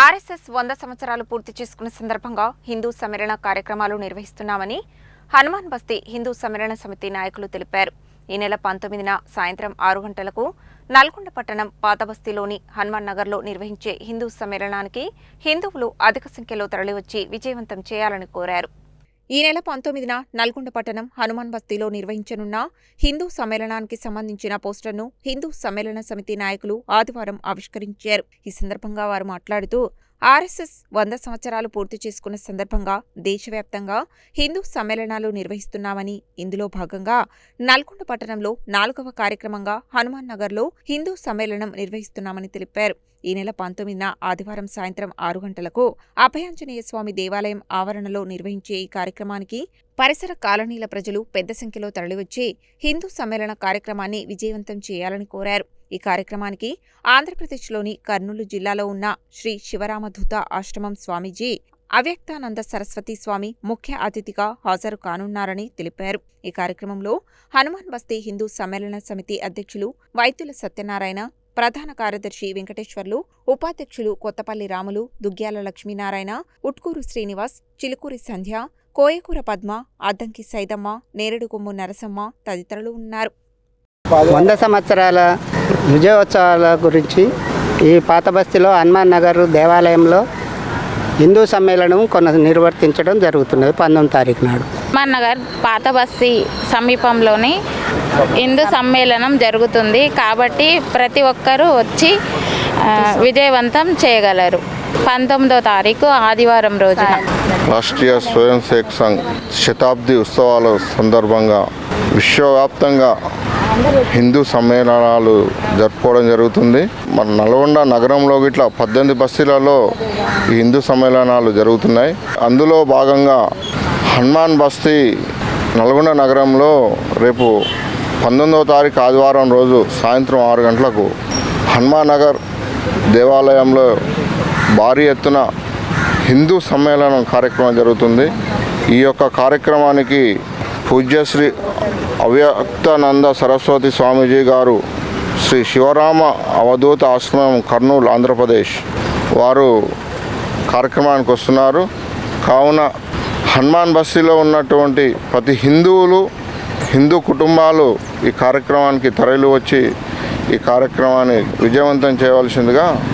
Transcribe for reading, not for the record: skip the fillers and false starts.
RSS 100 సంవత్సరాలు పూర్తి చేసుకున్న సందర్భంగా హిందూ సమ్మేళన కార్యక్రమాలు నిర్వహిస్తున్నామని హనుమాన్ బస్తీ హిందూ సమ్మేళన సమితి నాయకులు తెలిపారు. ఈ నెల 19న సాయంత్రం 6 గంటలకు నల్గొండ పట్టణం పాతబస్తీలోని హనుమాన్ నగర్లో నిర్వహించే హిందూ సమ్మేళనానికి హిందువులు అధిక సంఖ్యలో తరలివచ్చి విజయవంతం చేయాలని కోరారు. ఈ నెల 19న నల్గొండ పట్టణం హనుమాన్ బస్తీలో నిర్వహించనున్న హిందూ సమ్మేళనానికి సంబంధించిన పోస్టర్ను హిందూ సమ్మేళన సమితి నాయకులు ఆదివారం ఆవిష్కరించారు. ఈ సందర్భంగా వారు మాట్లాడుతూ ఆర్ఎస్ఎస్ 100 సంవత్సరాలు పూర్తి చేసుకున్న సందర్భంగా దేశవ్యాప్తంగా హిందూ సమ్మేళనాలు నిర్వహిస్తున్నామని, ఇందులో భాగంగా నల్గొండ పట్టణంలో 4వ కార్యక్రమంగా హనుమాన్ నగర్లో హిందూ సమ్మేళనం నిర్వహిస్తున్నామని తెలిపారు. ఈ నెల 19న ఆదివారం సాయంత్రం 6 గంటలకు అభయాంజనేయ స్వామి దేవాలయం ఆవరణలో నిర్వహించే ఈ కార్యక్రమానికి పరిసర కాలనీల ప్రజలు పెద్ద సంఖ్యలో తరలివచ్చి హిందూ సమ్మేళన కార్యక్రమాన్ని విజయవంతం చేయాలని కోరారు. ఈ కార్యక్రమానికి ఆంధ్రప్రదేశ్లోని కర్నూలు జిల్లాలో ఉన్న శ్రీ శివరామధూత ఆశ్రమం స్వామీజీ అవ్యక్తానంద సరస్వతి స్వామి ముఖ్య అతిథిగా హాజరు కానున్నారని తెలిపారు. ఈ కార్యక్రమంలో హనుమాన్ బస్తీ హిందూ సమ్మేళన సమితి అధ్యక్షులు వైద్యుల సత్యనారాయణ, ప్రధాన కార్యదర్శి వెంకటేశ్వర్లు, ఉపాధ్యక్షులు కొత్తపల్లి రాములు, దుగ్గ్యాల లక్ష్మీనారాయణ, ఉట్కూరు శ్రీనివాస్, చిలుకూరి సంధ్య, కోయకూర పద్మ, అద్దంకి సైదమ్మ, నేరేడుకొమ్ము నరసమ్మ తదితరులు ఉన్నారు. 100 సంవత్సరాల విజయోత్సవాల గురించి ఈ పాతబస్తీలో హనుమాన్ నగర్ దేవాలయంలో హిందూ సమ్మేళనం నిర్వర్తించడం జరుగుతున్నది 19వ తారీఖు నాడు. హనుమాన్ నగర్ పాతబస్తీ సమీపంలోని హిందూ సమ్మేళనం జరుగుతుంది కాబట్టి ప్రతి ఒక్కరూ వచ్చి విజయవంతం చేయగలరు. 19వ తారీఖు ఆదివారం రోజున రాష్ట్రీయ స్వయం సేవక్ సంఘ్ శతాబ్ది ఉత్సవాల సందర్భంగా విశ్వవ్యాప్తంగా హిందూ సమ్మేళనాలు జరుపుకోవడం జరుగుతుంది. మన నల్గొండ నగరంలో ఇట్లా 18 బస్తీలలో ఈ హిందూ సమ్మేళనాలు జరుగుతున్నాయి. అందులో భాగంగా హనుమాన్ బస్తీ నల్గొండ నగరంలో రేపు 19వ తారీఖు ఆదివారం రోజు సాయంత్రం 6 గంటలకు హనుమాన్ నగర్ దేవాలయంలో భారీ ఎత్తున హిందూ సమ్మేళనం కార్యక్రమం జరుగుతుంది. ఈ యొక్క కార్యక్రమానికి పూజ్యశ్రీ అవ్యక్తానంద సరస్వతి స్వామీజీ గారు శ్రీ శివరామ అవధూత ఆశ్రమం కర్నూలు ఆంధ్రప్రదేశ్ వారు కార్యక్రమానికి వస్తున్నారు. కావున హనుమాన్ బస్తీలో ఉన్నటువంటి ప్రతి హిందూ కుటుంబాలు ఈ కార్యక్రమానికి తరలి వచ్చి ఈ కార్యక్రమాన్ని విజయవంతం చేయవలసిందిగా